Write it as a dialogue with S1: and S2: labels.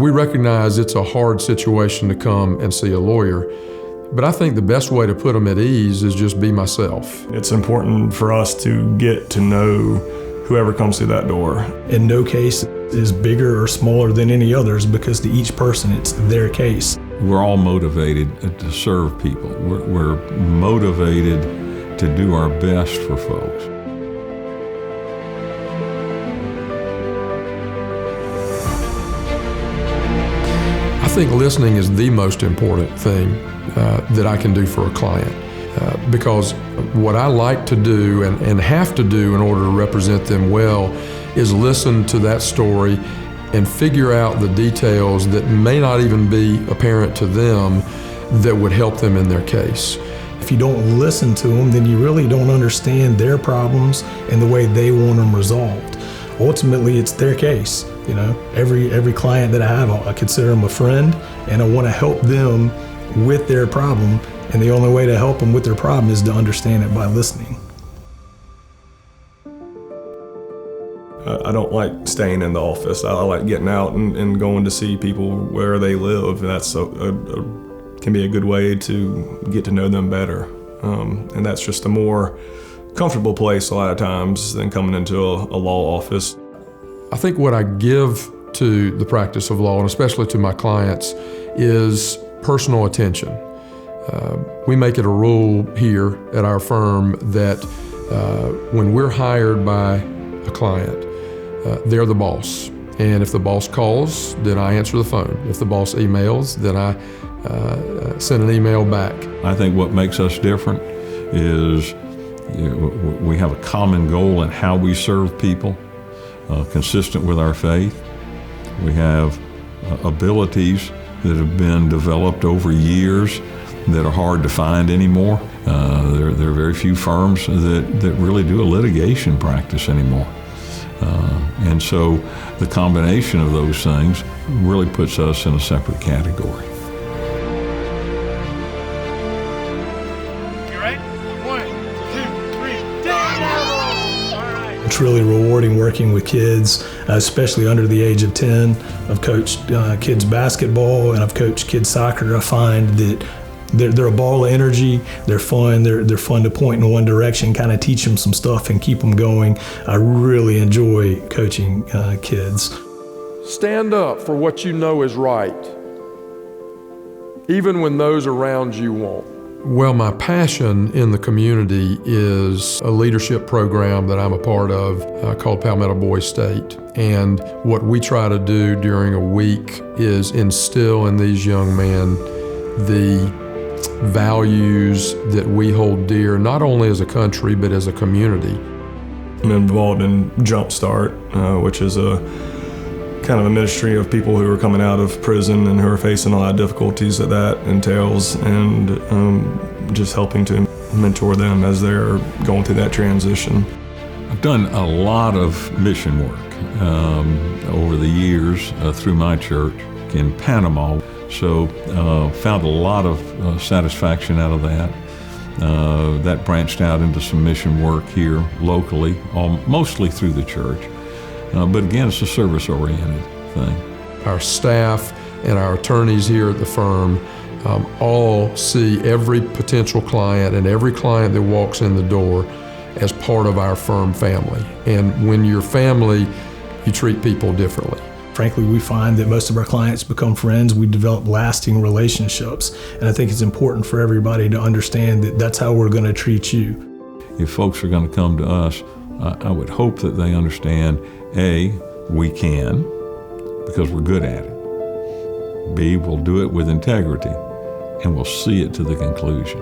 S1: we recognize it's a hard situation to come and see a lawyer, but I think the best way to put them at ease is just be myself.
S2: It's important for us to get to know whoever comes through that door.
S3: And no case is bigger or smaller than any others because to each person it's their case.
S4: We're all motivated to serve people. We're motivated to do our best for folks.
S1: I think listening is the most important thing that I can do for a client because what I like to do and have to do in order to represent them well is listen to that story and figure out the details that may not even be apparent to them that would help them in their case.
S3: If you don't listen to them, then you really don't understand their problems and the way they want them resolved. Ultimately, it's their case. You know, every client that I have, I consider them a friend, and I want to help them with their problem. And the only way to help them with their problem is to understand it by listening.
S2: I don't like staying in the office. I like getting out and going to see people where they live. That's can be a good way to get to know them better. And that's just a more comfortable place a lot of times than coming into a law office.
S1: I think what I give to the practice of law, and especially to my clients, is personal attention. We make it a rule here at our firm that when we're hired by a client, they're the boss. And if the boss calls, then I answer the phone. If the boss emails, then I send an email back.
S4: I think what makes us different is we have a common goal in how we serve people, consistent with our faith. We have abilities that have been developed over years that are hard to find anymore. There are very few firms that really do a litigation practice anymore. And so the combination of those things really puts us in a separate category.
S5: You ready? 1, 2, 3, down! All right.
S3: It's really rewarding working with kids, especially under the age of 10. I've coached kids basketball and I've coached kids soccer. I find that they're a ball of energy, they're fun, they're fun to point in one direction, kind of teach them some stuff and keep them going. I really enjoy coaching kids.
S1: Stand up for what you know is right, even when those around you won't. Well, my passion in the community is a leadership program that I'm a part of called Palmetto Boys State. And what we try to do during a week is instill in these young men the values that we hold dear, not only as a country, but as a community.
S2: I'm involved in Jumpstart, which is a kind of a ministry of people who are coming out of prison and who are facing a lot of difficulties that entails, and just helping to mentor them as they're going through that transition.
S4: I've done a lot of mission work over the years through my church in Panama. So found a lot of satisfaction out of that. That branched out into some mission work here locally, mostly through the church. But again, it's a service-oriented thing.
S1: Our staff and our attorneys here at the firm all see every potential client and every client that walks in the door as part of our firm family. And when you're family, you treat people differently.
S3: Frankly, we find that most of our clients become friends. We develop lasting relationships. And I think it's important for everybody to understand that that's how we're going to treat you.
S4: If folks are going to come to us, I would hope that they understand, A, we can, because we're good at it. B, we'll do it with integrity, and we'll see it to the conclusion.